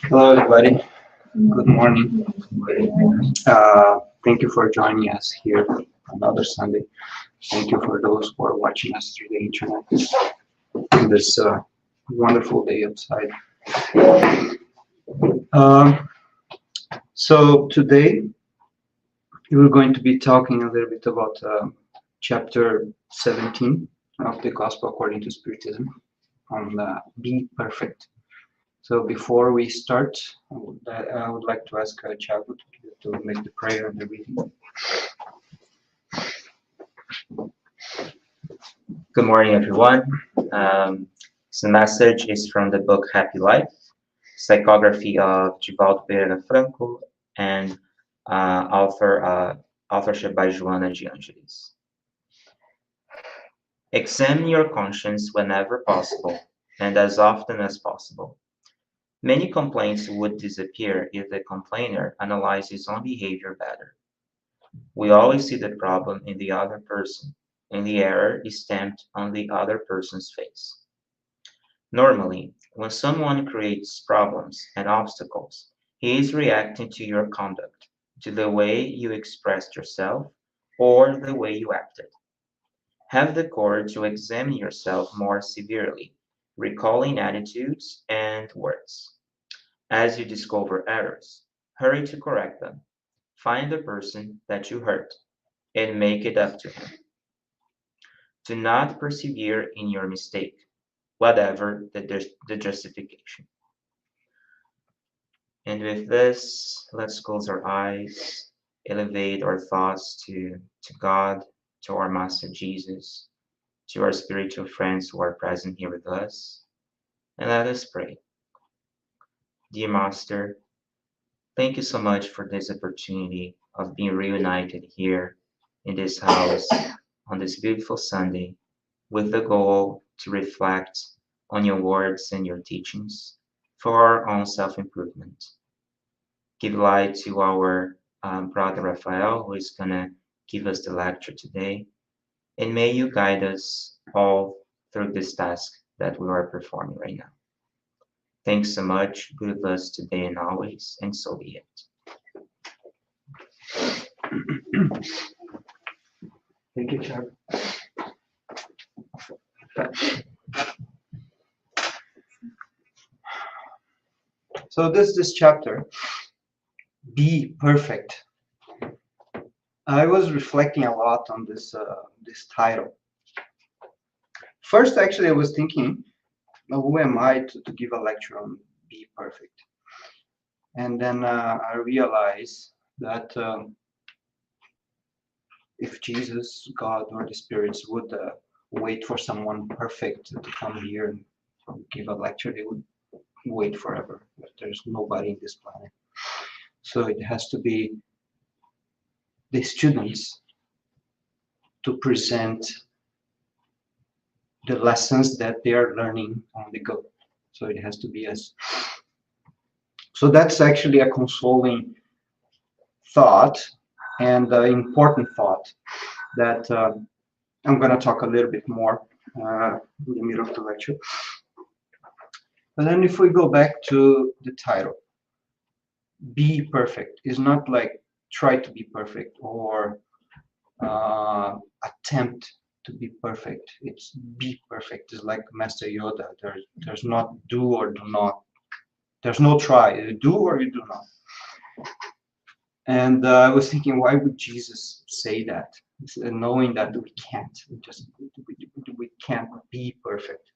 Hello, everybody. Good morning. Thank you for joining us here another Sunday. Thank you for those who are watching us through the internet on this wonderful day outside. Um, so today we're going to be talking a little bit about chapter 17 of the Gospel according to Spiritism on Be Perfect. So before we start, I would like to ask Thiago to make the prayer and the reading. Good morning, everyone. This message is from the book Happy Life, psychography of Divaldo Pereira Franco, and authorship by Joana de Angelis. Examine your conscience whenever possible, and as often as possible. Many complaints would disappear if the complainer analyzed his own behavior better. We always see the problem in the other person, and the error is stamped on the other person's face. Normally, when someone creates problems and obstacles, he is reacting to your conduct, to the way you expressed yourself, or the way you acted. Have the courage to examine yourself more severely, recalling attitudes and words. As you discover errors, hurry to correct them. Find the person that you hurt and make it up to him. Do not persevere in your mistake, whatever the justification. And with this, let's close our eyes, elevate our thoughts to God, to our Master Jesus, to our spiritual friends who are present here with us, and let us pray. Dear Master, thank you so much for this opportunity of being reunited here in this house on this beautiful Sunday with the goal to reflect on your words and your teachings for our own self-improvement. Give light to our brother Raphael, who is going to give us the lecture today. And may you guide us all through this task that we are performing right now. Thanks so much. Be with us today and always, and so be it. Thank you, Thiago. So this chapter, Be Perfect. I was reflecting a lot on this title. First, actually, I was thinking, who am I to give a lecture on Be Perfect? And then I realized that if Jesus, God, or the spirits would wait for someone perfect to come here and give a lecture, they would wait forever. But there's nobody in this planet. So it has to be the students to present the lessons that they are learning on the go. So it has to be us. So that's actually a consoling thought and important thought that I'm going to talk a little bit more in the middle of the lecture. But then if we go back to the title, Be Perfect is not like try to be perfect or attempt to be perfect. It's be perfect. It's like Master Yoda. There's not do or do not. There's no try. You do or you do not. And I was thinking, why would Jesus say that, knowing that we can't? We can't be perfect.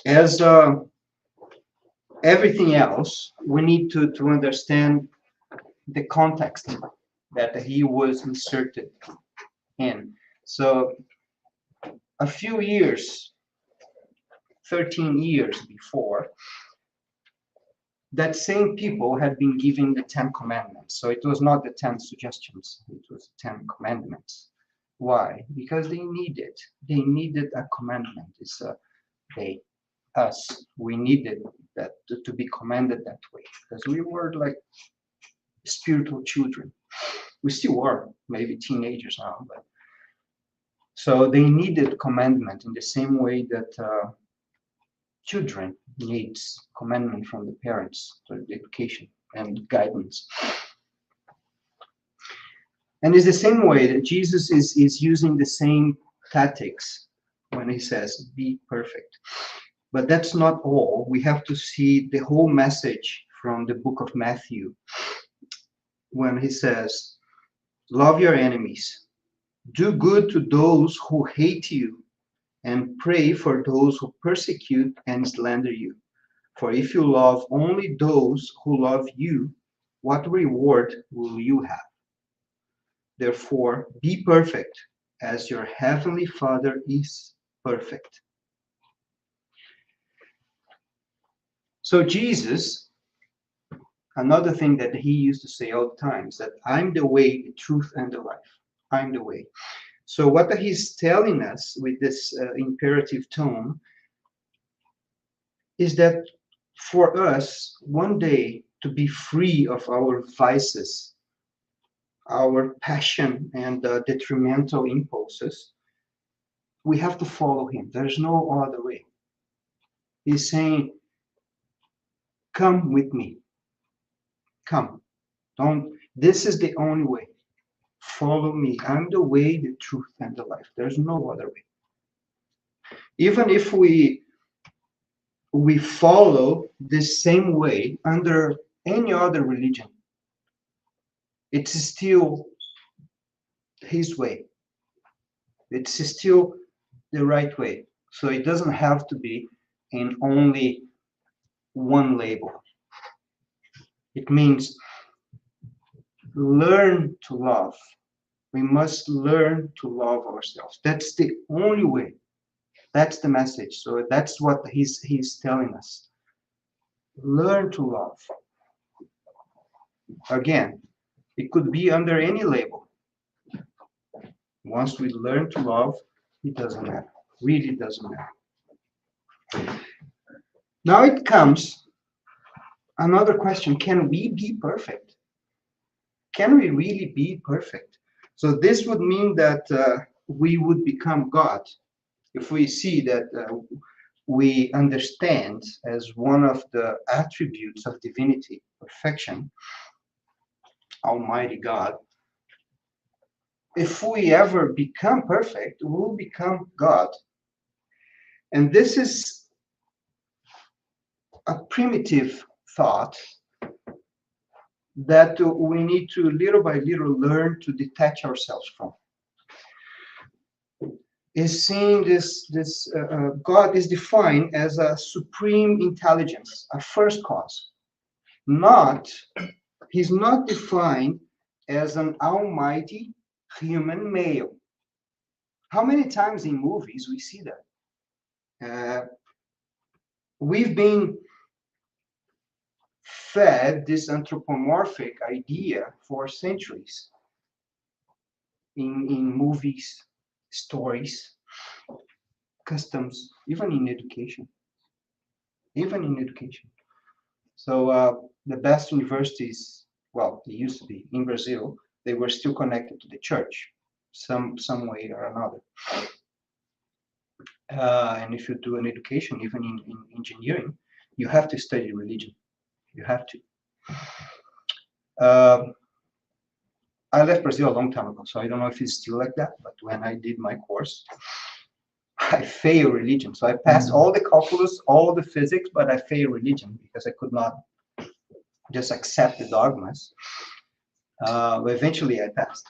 As everything else, we need to understand the context that he was inserted in. So a few years, 13 years before, that same people had been given the 10 commandments. So it was not the 10 suggestions, it was 10 commandments. Why? Because they needed a commandment. It's us, we needed that to be commanded that way, because we were like spiritual children. We still are, maybe teenagers now, but so they needed commandment in the same way that children needs commandment from the parents, so education and guidance. And it's the same way that Jesus is using the same tactics when he says, be perfect. But that's not all. We have to see the whole message from the book of Matthew when he says, love your enemies, do good to those who hate you, and pray for those who persecute and slander you. For if you love only those who love you, what reward will you have? Therefore, be perfect as your heavenly Father is perfect. So Jesus, another thing that he used to say all the time is that I'm the way, the truth, and the life. I'm the way. So what he's telling us with this imperative tone is that for us, one day, to be free of our vices, our passion, and detrimental impulses, we have to follow him. There's no other way. He's saying, come with me. Come. Don't. This is the only way. Follow me. I'm the way, the truth, and the life. There's no other way. Even if we follow the same way under any other religion, it's still his way. It's still the right way. So it doesn't have to be in only one label. It means learn to love. We must learn to love ourselves. That's the only way. That's the message. So that's what he's telling us. Learn to love. Again, it could be under any label. Once we learn to love, it doesn't matter. Really doesn't matter. Now it comes another question. Can we be perfect? Can we really be perfect? So this would mean that we would become God. If we see that we understand as one of the attributes of divinity, perfection, Almighty God, if we ever become perfect, we'll become God. And this is a primitive thought that we need to little by little learn to detach ourselves from. Is seeing this God is defined as a supreme intelligence, a first cause. He's not defined as an almighty human male. How many times in movies we see that? We've been fed this anthropomorphic idea for centuries in movies, stories, customs, even in education. So the best universities, well, they used to be in Brazil, they were still connected to the church, some way or another. And if you do an education, even in engineering, you have to study religion. You have to. I left Brazil a long time ago, so I don't know if it's still like that, but when I did my course, I failed religion. So I passed all the calculus, all the physics, but I failed religion because I could not just accept the dogmas. But eventually I passed.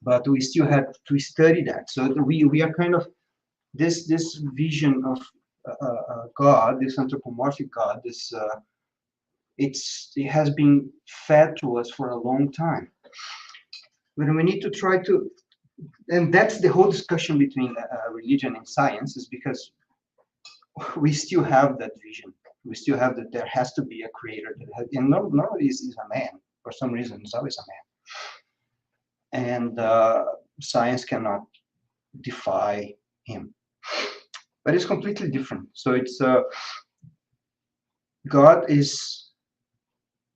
But we still had to study that. So we are kind of this vision of God, this anthropomorphic God, it has been fed to us for a long time. But we need to try to, and that's the whole discussion between religion and science, is because we still have that vision. We still have that there has to be a creator, and nobody is a man. For some reason, it's always a man. And science cannot defy him. But it's completely different. So it's God is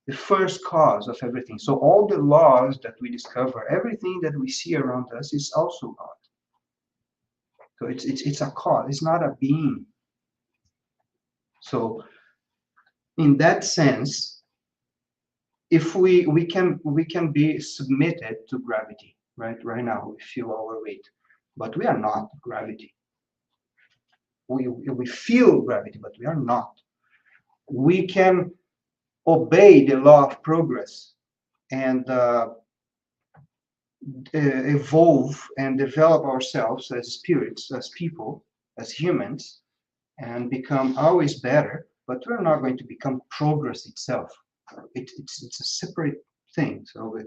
the first cause of everything. So all the laws that we discover, everything that we see around us is also God. So it's a cause. It's not a being. So in that sense, if we can be submitted to gravity, right now we feel our weight, but we are not gravity. We feel gravity, but we are not. We can obey the law of progress and evolve and develop ourselves as spirits, as people, as humans, and become always better, but we're not going to become progress itself. It's a separate thing. So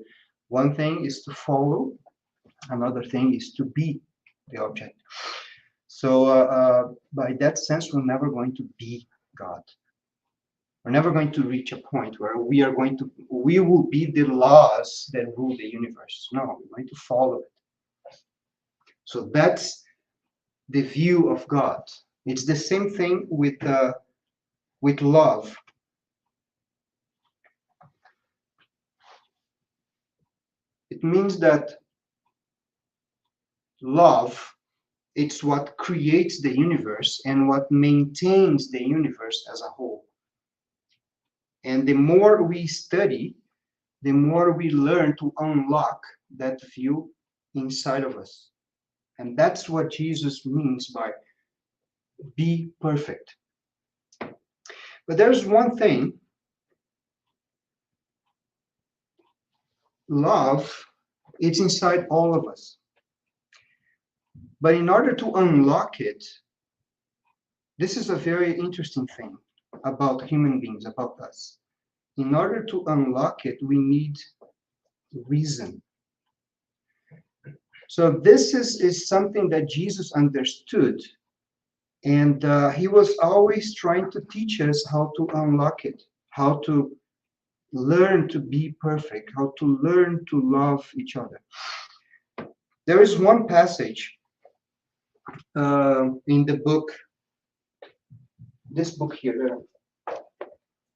one thing is to follow, another thing is to be the object. So by that sense, we're never going to be God. We're never going to reach a point where we will be the laws that rule the universe. No, we're going to follow it. So that's the view of God. It's the same thing with love. It means that love, it's what creates the universe and what maintains the universe as a whole. And the more we study, the more we learn to unlock that view inside of us. And that's what Jesus means by be perfect. But there's one thing. Love, it's inside all of us. But in order to unlock it, this is a very interesting thing about human beings, about us. In order to unlock it, we need reason. So this is something that Jesus understood, and he was always trying to teach us how to unlock it, how to learn to be perfect, how to learn to love each other. There is one passage in the book, this book here,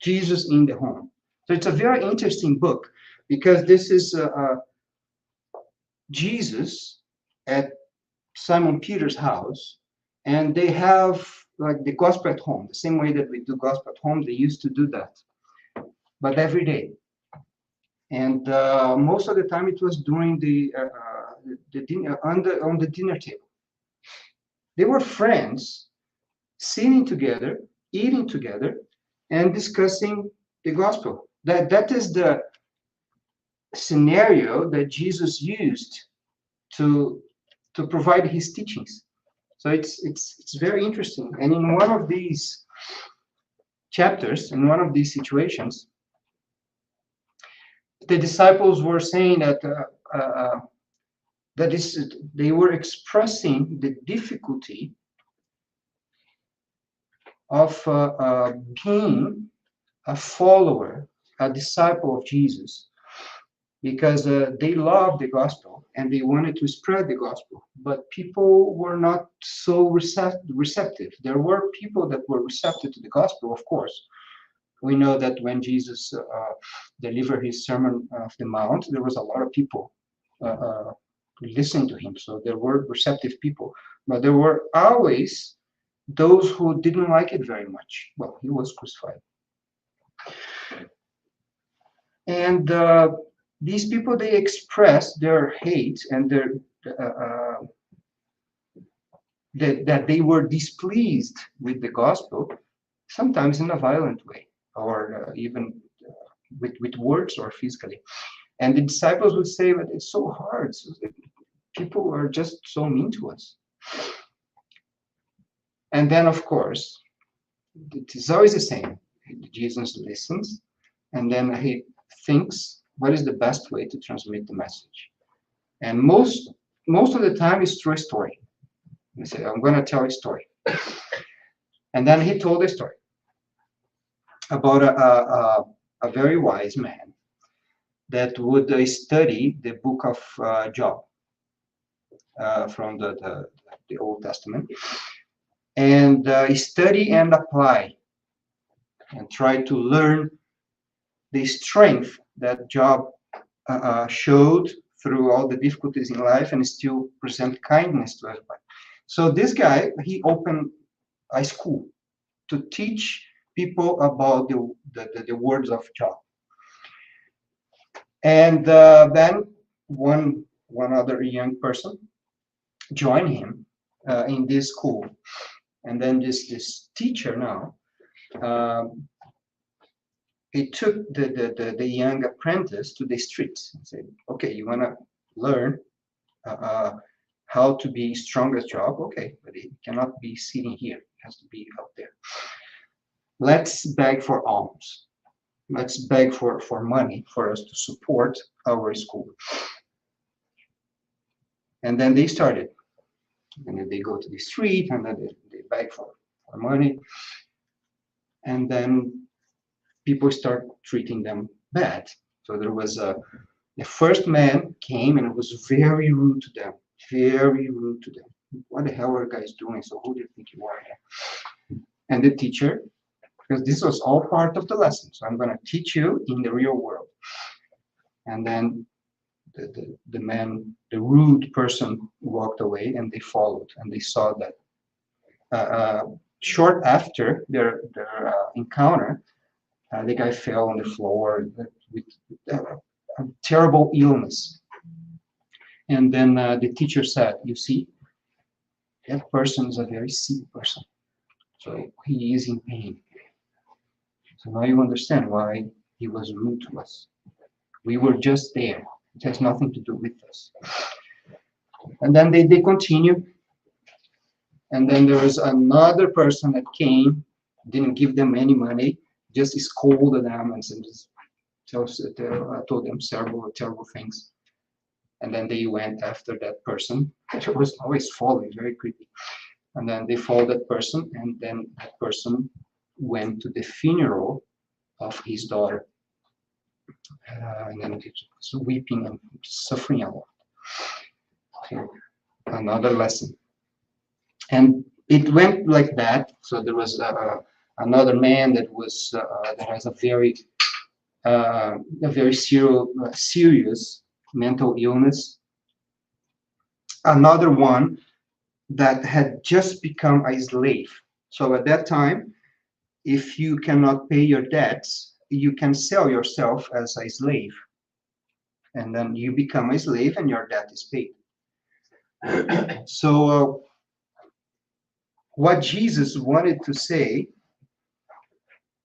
Jesus in the Home. So it's a very interesting book because this is Jesus at Simon Peter's house, and they have like the gospel at home, the same way that we do gospel at home. They used to do that, but every day. And most of the time it was during the dinner on the dinner table. They were friends, sitting together, eating together, and discussing the gospel. That is the scenario that Jesus used to provide his teachings. So it's very interesting. And in one of these chapters, in one of these situations, the disciples were saying that they were expressing the difficulty of being a follower, a disciple of Jesus, because they loved the gospel and they wanted to spread the gospel, but people were not so receptive. There were people that were receptive to the gospel, of course. We know that when Jesus delivered his Sermon of the Mount, there was a lot of people listening to him. So there were receptive people, but there were always those who didn't like it very much. Well, he was crucified. And these people, they expressed their hate and their that they were displeased with the gospel, sometimes in a violent way, or even with words or physically. And the disciples would say, but it's so hard. People are just so mean to us. And then, of course, it is always the same. Jesus listens, and then he thinks, what is the best way to transmit the message? And most of the time it's through a story. He said, I'm going to tell a story. And then he told a story about a very wise man that would study the book of Job from the Old Testament, and study and apply and try to learn the strength that Job showed through all the difficulties in life and still present kindness to everybody. So this guy, he opened a school to teach people about the words of John. And then one other young person joined him in this school. And then this teacher now, he took the young apprentice to the streets and said, okay, you want to learn how to be strong as Job? Okay, but it cannot be sitting here. It has to be up there. Let's beg for alms. Let's beg for money for us to support our school. And then they started. And then they go to the street and then they beg for money. And then people start treating them bad. So there was the first man came and was very rude to them. Very rude to them. What the hell are you guys doing? So who do you think you are here? And the teacher, because this was all part of the lesson. So I'm going to teach you in the real world. And then the man, the rude person walked away and they followed and they saw that short after their encounter, the guy fell on the floor with a terrible illness. And then the teacher said, you see, that person is a very sick person. So he is in pain. So now you understand why he was rude to us. We were just there. It has nothing to do with us. And then they continue. And then there was another person that came, didn't give them any money, just scolded them and told them terrible things. And then they went after that person. It was always following, very creepy. And then they followed that person, and then that person went to the funeral of his daughter. And then he was weeping and suffering a lot. So another lesson. And it went like that. So there was another man that was that has a very serious mental illness. Another one that had just become a slave. So at that time, if you cannot pay your debts, you can sell yourself as a slave. And then you become a slave and your debt is paid. So what Jesus wanted to say,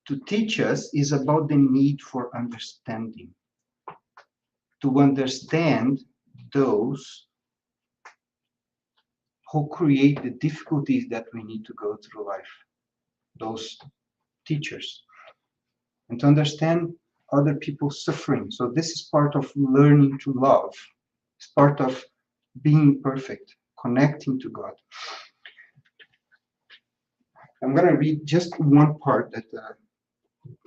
to teach us, is about the need for understanding. To understand those who create the difficulties that we need to go through life, those teachers, and to understand other people's suffering. So this is part of learning to love. It's part of being perfect, connecting to God. I'm going to read just one part that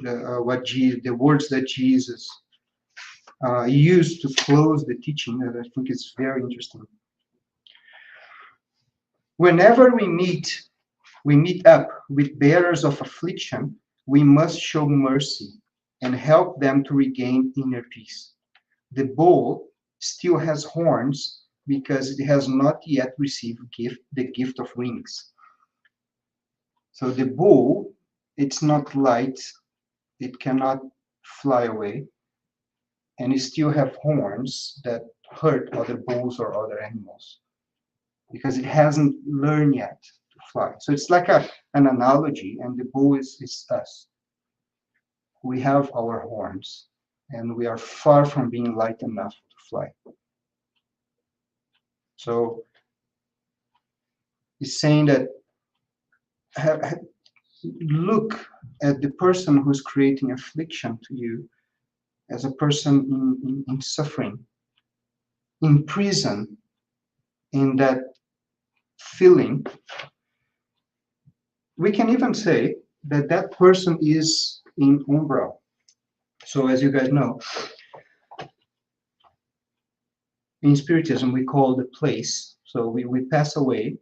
the words that Jesus used to close the teaching that I think is very interesting. Whenever we meet up with bearers of affliction, we must show mercy and help them to regain inner peace. The bull still has horns because it has not yet received the gift of wings. So the bull, it's not light, it cannot fly away, and it still have horns that hurt other bulls or other animals because it hasn't learned yet to fly. So it's like an analogy, and the bull is us. We have our horns, and we are far from being light enough to fly. So it's saying that look at the person who's creating affliction to you as a person in suffering, in prison, in that feeling. We can even say that that person is in umbral. So as you guys know, in Spiritism, we call the place. So we pass away,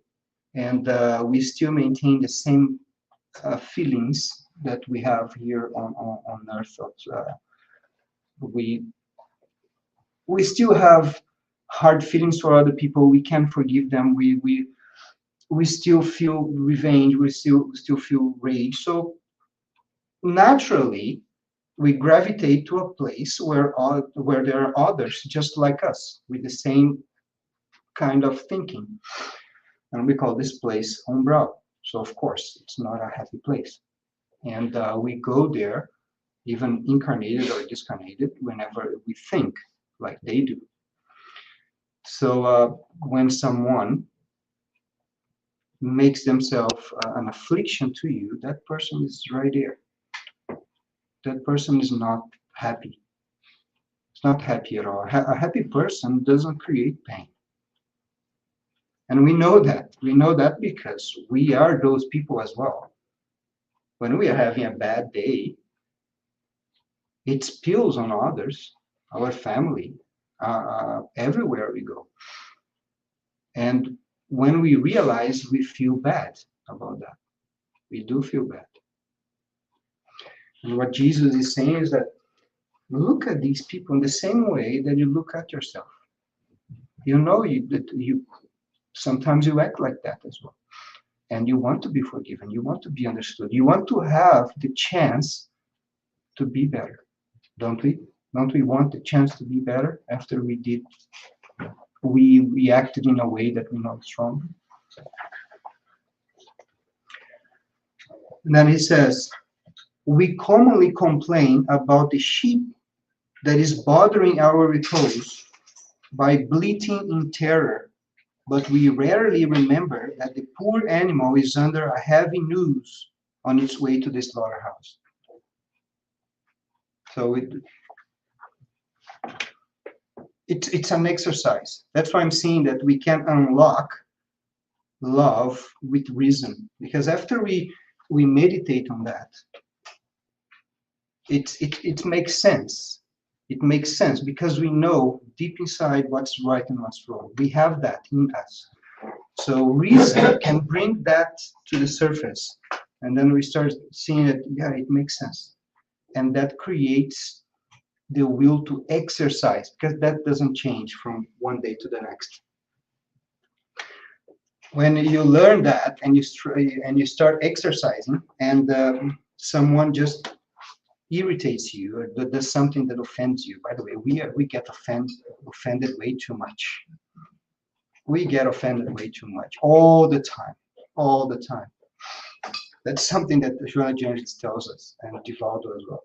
and we still maintain the same feelings that we have here on Earth. We still have hard feelings for other people. We can't forgive them. We still feel revenge. We still feel rage. So naturally we gravitate to a place where there are others just like us with the same kind of thinking, and we call this place umbral. So of course it's not a happy place, and we go there even incarnated or discarnated whenever we think like they do. So when someone makes themselves an affliction to you, that person is right there. That person is not happy. It's not happy at all. A happy person doesn't create pain. And we know that. We know that because we are those people as well. When we are having a bad day, it spills on others, our family, everywhere we go. And when we realize, we feel bad about that. We do feel bad. And what Jesus is saying is that look at these people in the same way that you look at yourself. You know that you sometimes you act like that as well. And you want to be forgiven. You want to be understood. You want to have the chance to be better, don't we? Don't we want the chance to be better after we reacted in a way that we know is wrong? And then he says, we commonly complain about the sheep that is bothering our repose by bleating in terror, but we rarely remember that the poor animal is under a heavy noose on its way to the slaughterhouse. So it's an exercise. That's why I'm saying that we can unlock love with reason, because after we meditate on that, it makes sense. It makes sense because we know deep inside what's right and what's wrong. We have that in us. So reason can bring that to the surface, and then we start seeing it. Yeah, it makes sense, and that creates the will to exercise, because that doesn't change from one day to the next. When you learn that and you start exercising, and someone just irritates you or does something that offends you. By the way, we get offended way too much. We get offended way too much all the time, all the time. That's something that Joanna Jennings tells us, and Divaldo as well.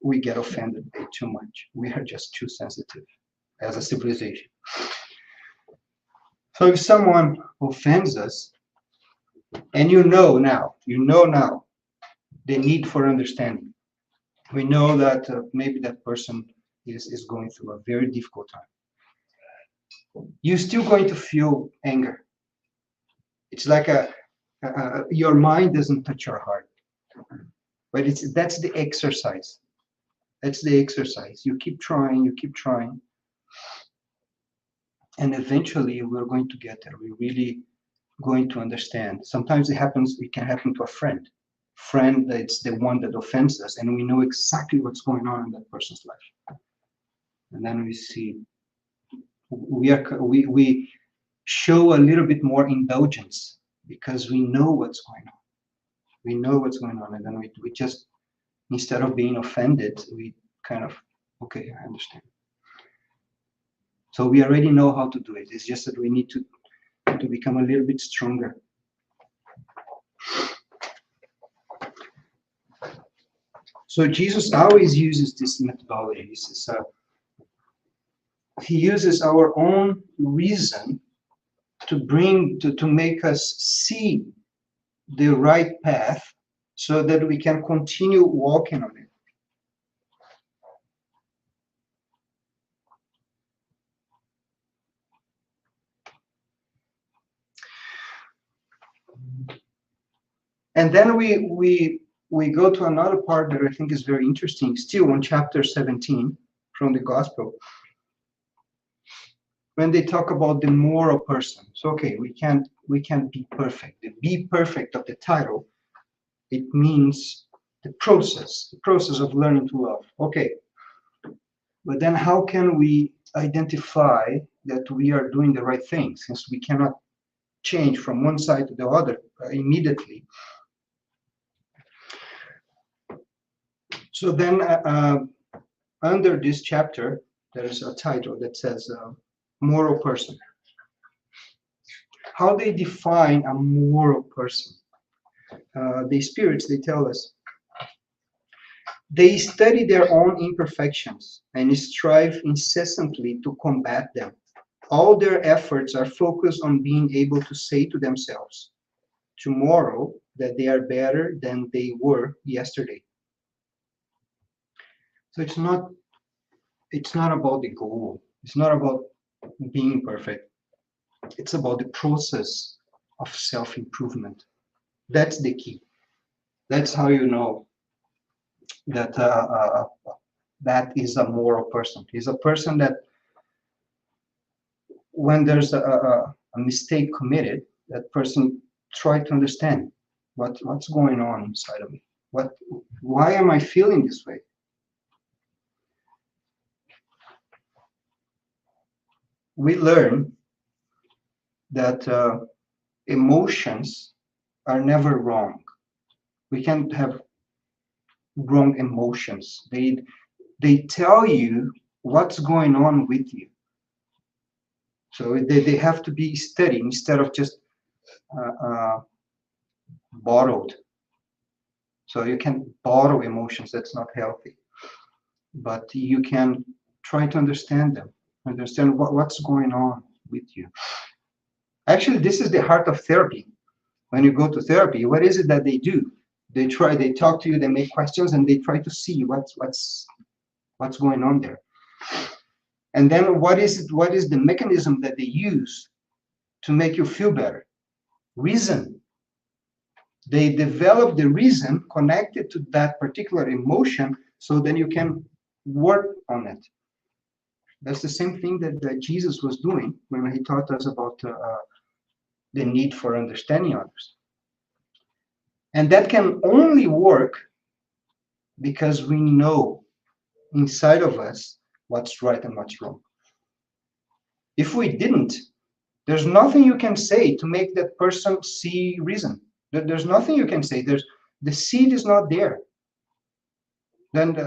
We get offended way too much. We are just too sensitive as a civilization. So if someone offends us, and you know now the need for understanding. We know that maybe that person is going through a very difficult time. You're still going to feel anger. It's like your mind doesn't touch your heart, but that's the exercise. That's the exercise. You keep trying, and eventually we're going to get there. We're really going to understand. Sometimes it can happen to a friend. Friend, it's the one that offends us, and we know exactly what's going on in that person's life. And then we see we show a little bit more indulgence because we know what's going on. We know what's going on, and then we just, instead of being offended, we kind of, okay, I understand. So we already know how to do it. It's just that we need to become a little bit stronger. So Jesus always uses this methodology. He uses our own reason to make us see the right path so that we can continue walking on it. And then we go to another part that I think is very interesting, still on chapter 17 from the Gospel, when they talk about the moral person. So okay, we can't be perfect. The be perfect of the title, it means the process of learning to love. Okay, but then how can we identify that we are doing the right thing, since we cannot change from one side to the other immediately? So then under this chapter, there's a title that says moral person. How they define a moral person. The spirits, they tell us, they study their own imperfections and strive incessantly to combat them. All their efforts are focused on being able to say to themselves tomorrow that they are better than they were yesterday. So it's not about the goal. It's not about being perfect. It's about the process of self-improvement. That's the key. That's how you know that that is a moral person. He's a person that when there's a mistake committed, that person try to understand what's going on inside of me. Why am I feeling this way? We learn that emotions are never wrong. We can't have wrong emotions. They tell you what's going on with you. So they have to be studied instead of just bottled. So you can bottle emotions, that's not healthy. But you can try to understand them, understand what's going on with you. Actually, this is the heart of therapy. When you go to therapy, what is it that they do? They talk to you, they make questions, and they try to see what's going on there. And then what is the mechanism that they use to make you feel better? Reason. They develop the reason connected to that particular emotion, so then you can work on it. That's the same thing that Jesus was doing when he taught us about the need for understanding others. And that can only work because we know inside of us what's right and what's wrong. If we didn't, there's nothing you can say to make that person see reason. There's nothing you can say. The seed is not there. Then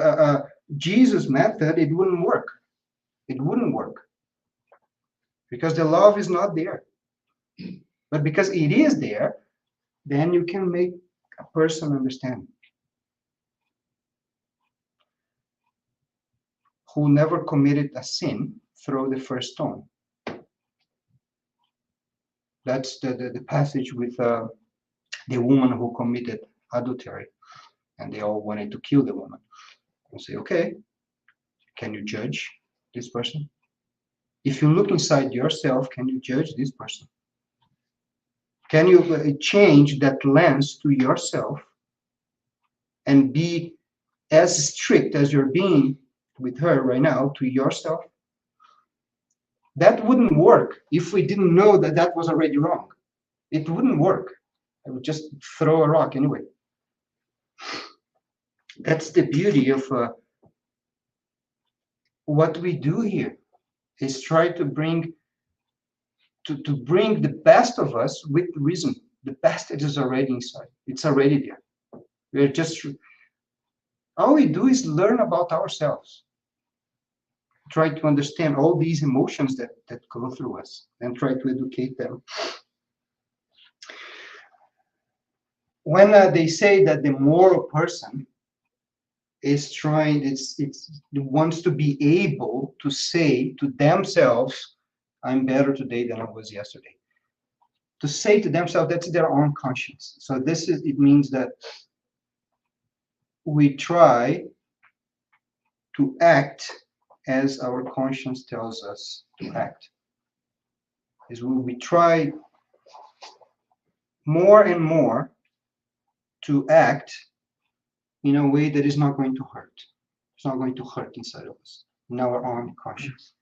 Jesus' method, it wouldn't work. It wouldn't work because the love is not there. But because it is there, then you can make a person understand. Who never committed a sin, throw the first stone. That's the passage with the woman who committed adultery, and they all wanted to kill the woman. And say, okay, can you judge this person? If you look inside yourself, can you judge this person? Can you change that lens to yourself and be as strict as you're being with her right now to yourself? That wouldn't work if we didn't know that that was already wrong. It wouldn't work. I would just throw a rock anyway. That's the beauty of what we do here, is try to bring bring the best of us with reason. The best that is already inside. It's already there. We're just, all we do is learn about ourselves. Try to understand all these emotions that go through us and try to educate them. When they say that the moral person is trying, it wants to be able to say to themselves, I'm better today than I was yesterday. To say to themselves, that's their own conscience. So it means that we try to act as our conscience tells us to act. Is we try more and more to act in a way that is not going to hurt. It's not going to hurt inside of us, in our own conscience.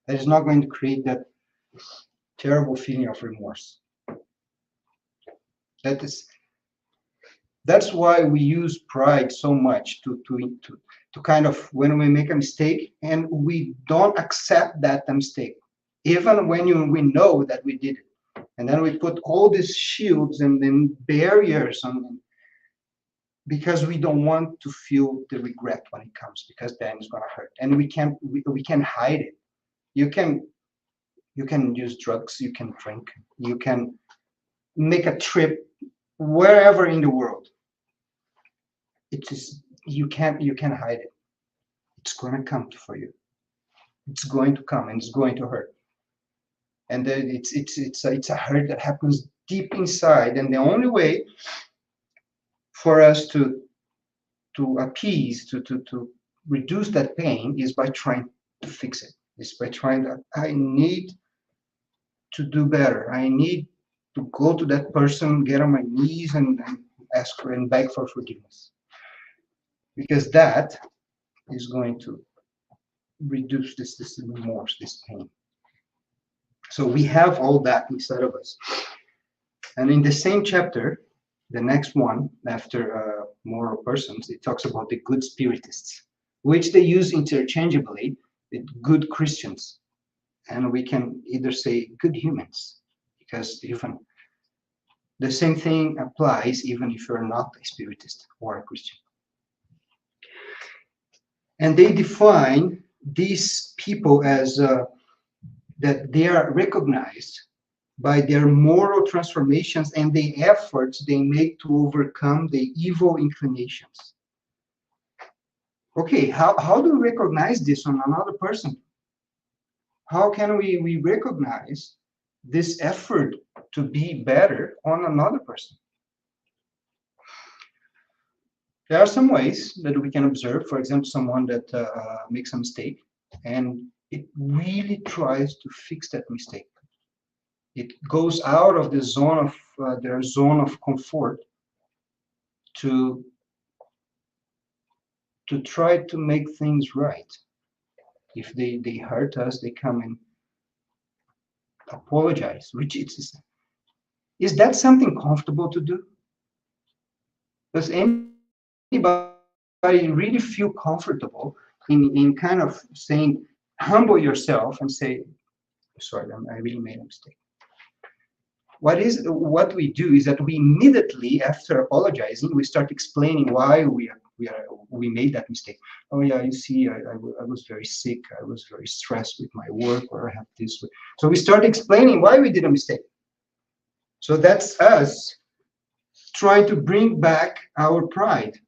That is not going to create that terrible feeling of remorse. That's why we use pride so much to kind of, when we make a mistake and we don't accept that mistake, even when we know that we did it, and then we put all these shields and then barriers on them. because we don't want to feel the regret when it comes, because then it's going to hurt, and we can hide it. You can use drugs, you can drink, you can make a trip wherever in the world. It is, you can't hide it. It's going to come for you. It's going to come, and it's going to hurt. And then it's a hurt that happens deep inside, and the only way for us to appease, to reduce that pain, is by trying to fix it. Is by trying that I need to do better. I need to go to that person, get on my knees, and ask for and beg for forgiveness, because that is going to reduce this remorse, this pain. So we have all that inside of us. And in the same chapter, the next one after moral persons, it talks about the good spiritists, which they use interchangeably with good Christians. And we can either say good humans, because even the same thing applies even if you're not a spiritist or a Christian. And they define these people as that they are recognized by their moral transformations and the efforts they make to overcome the evil inclinations. Okay, how do we recognize this on another person? How can we recognize this effort to be better on another person? There are some ways that we can observe. For example, someone that makes a mistake and it really tries to fix that mistake. It goes out of the zone of their zone of comfort to try to make things right. If they hurt us, they come and apologize. Which is that something comfortable to do? Does anybody really feel comfortable in kind of saying, humble yourself and say, sorry, I really made a mistake? What we do is that we immediately, after apologizing, we start explaining why we made that mistake. Oh yeah, you see, I was very sick, I was very stressed with my work, or I have this. So we start explaining why we did a mistake. So that's us trying to bring back our pride,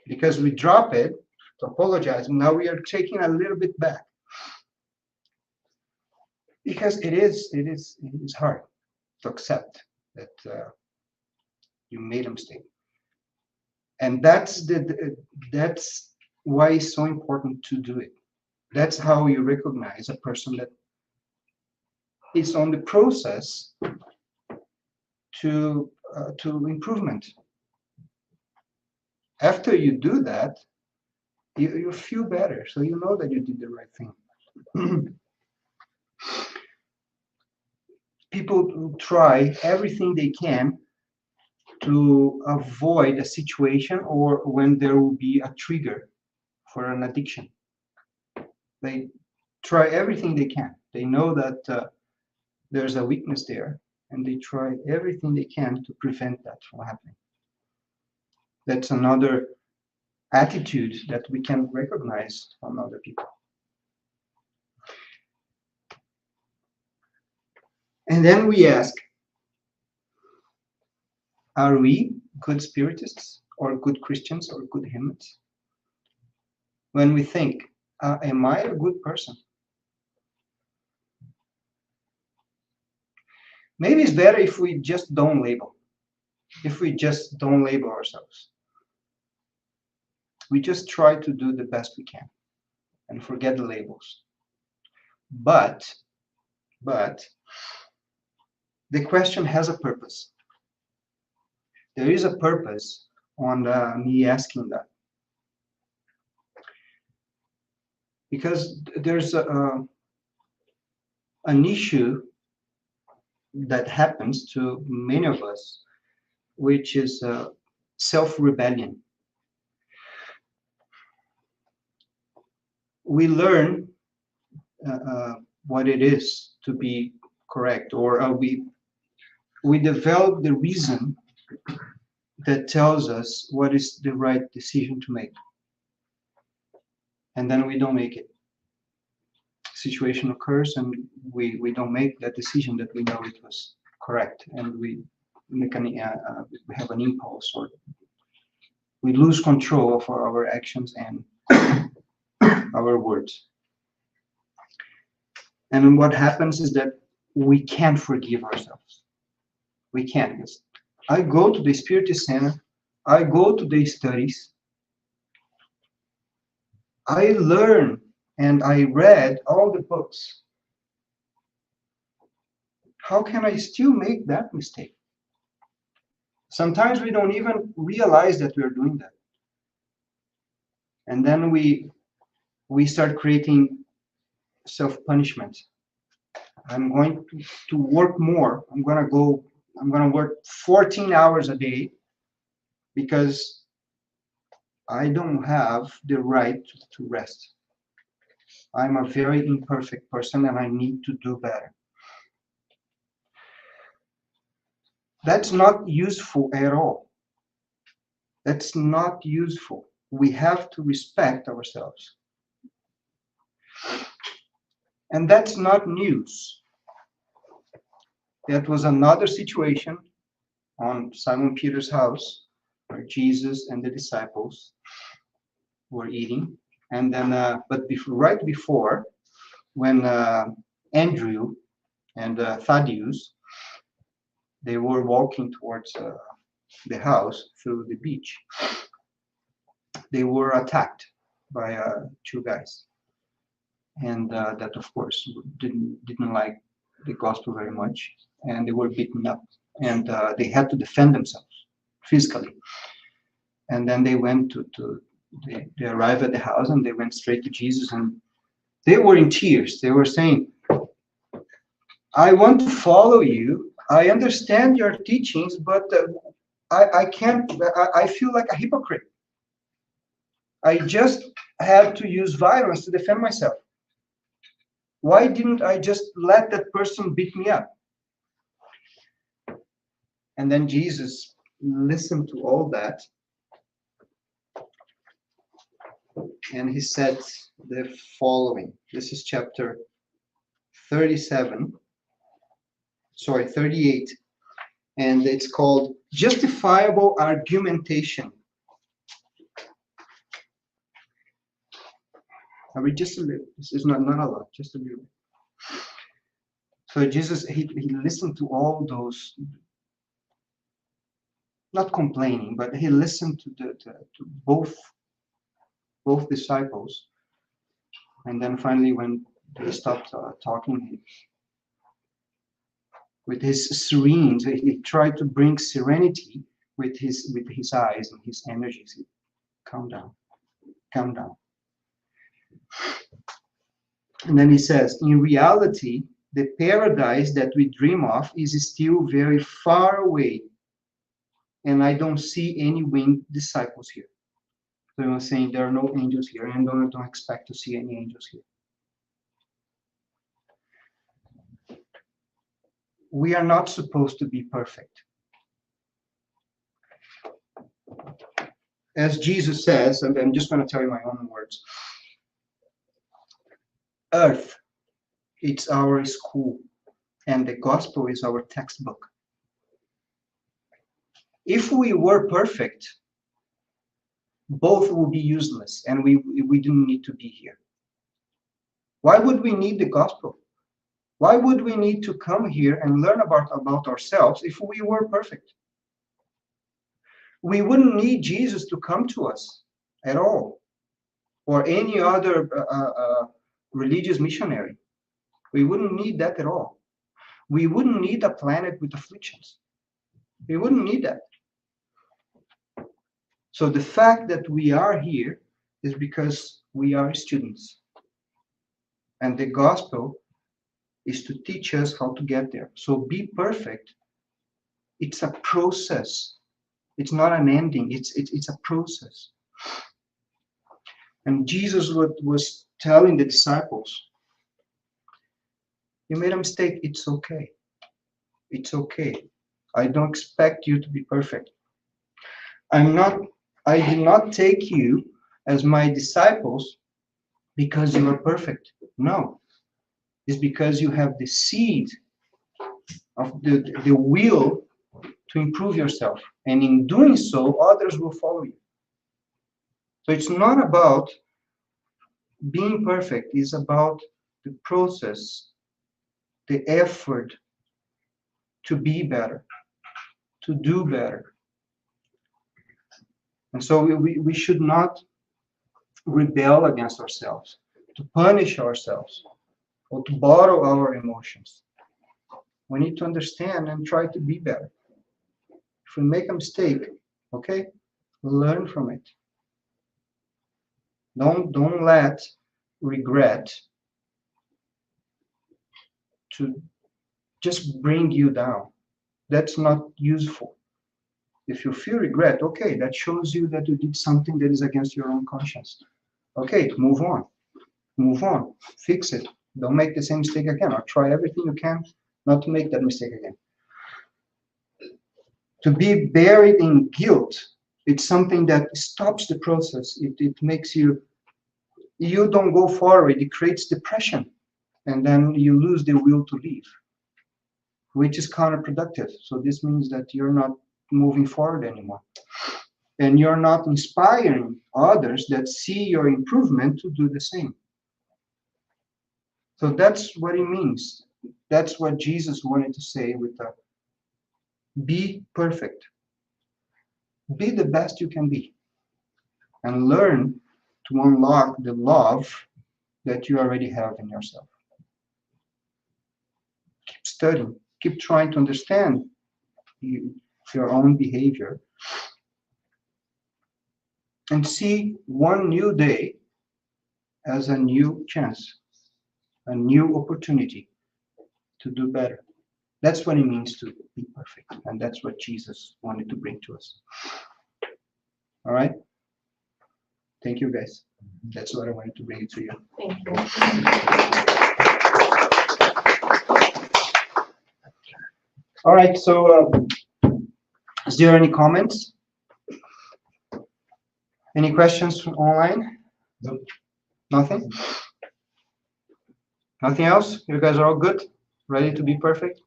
because we drop it to apologize, and now we are taking a little bit back, because it is hard to accept that you made a mistake. And that's why it's so important to do it. That's how you recognize a person that is on the process to improvement. After you do that, you feel better, so you know that you did the right thing. People try everything they can to avoid a situation or when there will be a trigger for an addiction. They try everything they can. They know that there's a weakness there, and they try everything they can to prevent that from happening. That's another attitude that we can recognize from other people. And then we ask, are we good spiritists or good Christians or good humans? When we think, am I a good person? Maybe it's better if we just don't label. If we just don't label ourselves. We just try to do the best we can and forget the labels. But the question has a purpose. There is a purpose on me asking that. Because there's an issue that happens to many of us, which is self-rebellion. We learn what it is to be correct, or we develop the reason that tells us what is the right decision to make. And then we don't make it. Situation occurs and we don't make that decision that we know it was correct, and we make we have an impulse, or we lose control of our actions and our words. And what happens is that we can't forgive ourselves. We can't. I go to the Spirit Center, I go to the studies, I learn and I read all the books. How can I still make that mistake? Sometimes we don't even realize that we're doing that. And then we start creating self-punishment. I'm going to work more. I'm going to work 14 hours a day because I don't have the right to rest. I'm a very imperfect person and I need to do better. That's not useful at all. That's not useful. We have to respect ourselves. And that's not news. That was another situation on Simon Peter's house where Jesus and the disciples were eating. And then, right before, when Andrew and Thaddeus, they were walking towards the house through the beach, they were attacked by two guys. And that, of course, didn't like the gospel very much, and they were beaten up, and they had to defend themselves physically. And then they went they arrived at the house and they went straight to Jesus, and they were in tears. They were saying, I want to follow you. I understand your teachings, but I can't, I feel like a hypocrite. I just had to use violence to defend myself. Why didn't I just let that person beat me up? And then Jesus listened to all that, and he said the following. This is chapter 38, and it's called Justifiable Argumentation. I read just a little. This is not a lot, just a little. So Jesus, he listened to all those, not complaining, but he listened to both disciples. And then finally, when they stopped talking, with his serene, he tried to bring serenity with his eyes and his energies. He, calm down, calm down. And then he says, in reality, the paradise that we dream of is still very far away, and I don't see any winged disciples here. So he was saying there are no angels here, and don't expect to see any angels here. We are not supposed to be perfect. As Jesus says, and I'm just going to tell you my own words, earth, it's our school, and the gospel is our textbook. If we were perfect, both would be useless, and we didn't need to be here. Why would we need the gospel? Why would we need to come here and learn about ourselves if we were perfect? We wouldn't need Jesus to come to us at all, or any other religious missionary. We wouldn't need that at all. We wouldn't need a planet with afflictions. We wouldn't need that. So the fact that we are here is because we are students. And the gospel is to teach us how to get there. So be perfect. It's a process. It's not an ending. It's a process. And Jesus was telling the disciples, you made a mistake. It's okay. It's okay. I don't expect you to be perfect. I did not take you as my disciples because you are perfect. No, it's because you have the seed of the will to improve yourself. And in doing so, others will follow you. So it's not about being perfect, it's about the process, the effort to be better, to do better. And so we should not rebel against ourselves, to punish ourselves, or to bottle our emotions. We need to understand and try to be better. If we make a mistake, okay, learn from it. Don't let regret to just bring you down. That's not useful. If you feel regret, okay, that shows you that you did something that is against your own conscience. Okay, move on. Move on. Fix it. Don't make the same mistake again, or try everything you can not to make that mistake again. To be buried in guilt, it's something that stops the process. It makes you don't go forward. It creates depression, and then you lose the will to live, which is counterproductive. So this means that you're not moving forward anymore, and you're not inspiring others that see your improvement to do the same. So that's what it means. That's what Jesus wanted to say with be perfect. Be the best you can be, and learn to unlock the love that you already have in yourself. Keep studying, keep trying to understand your own behavior, and see one new day as a new chance, a new opportunity to do better. That's what it means to be perfect, and that's what Jesus wanted to bring to us. All right? Thank you, guys. That's what I wanted to bring to you. Thank you. All right, so is there any comments? Any questions online? Nope. Nothing? Nothing else? You guys are all good? Ready to be perfect?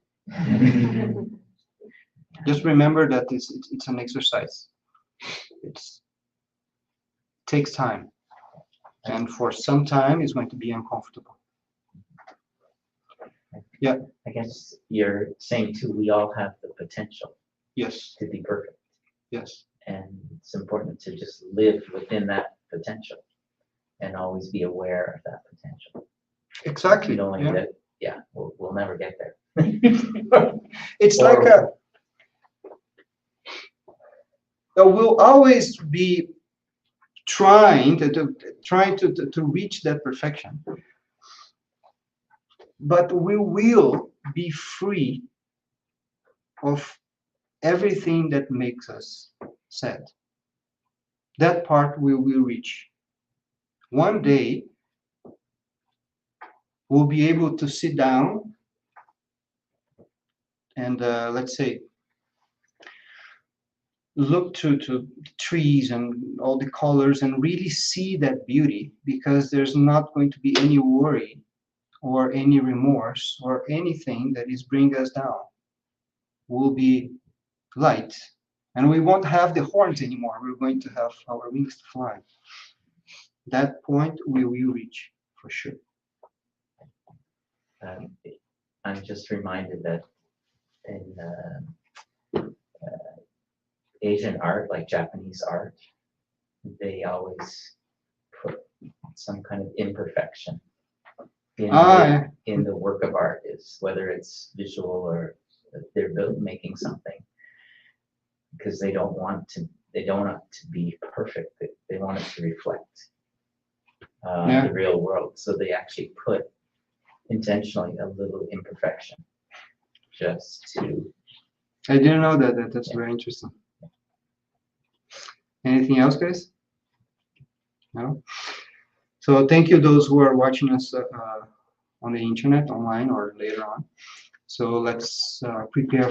Just remember that it's an exercise. It takes time. And for some time, it's going to be uncomfortable. Yeah. I guess you're saying too, we all have the potential Yes. to be perfect, Yes. and it's important to just live within that potential and always be aware of that potential. Exactly. We don't like Yeah. that. Yeah, we'll never get there. It's like we'll always be trying to reach that perfection, but we will be free of everything that makes us sad. That part we will reach. One day, we'll be able to sit down and let's say look to trees and all the colors and really see that beauty, because there's not going to be any worry or any remorse or anything that is bringing us down. We'll be light, and we won't have the horns anymore. We're going to have our wings to fly. That point we will reach for sure. I'm just reminded that in Asian art, like Japanese art, they always put some kind of imperfection in the work of art, is whether it's visual or they're making something, because they don't want it to be perfect. They want it to reflect the real world. So they actually put intentionally a little imperfection just to. I didn't know that. That's very interesting. Anything else, guys? No? So thank you those who are watching us on the internet, online, or later on. So let's prepare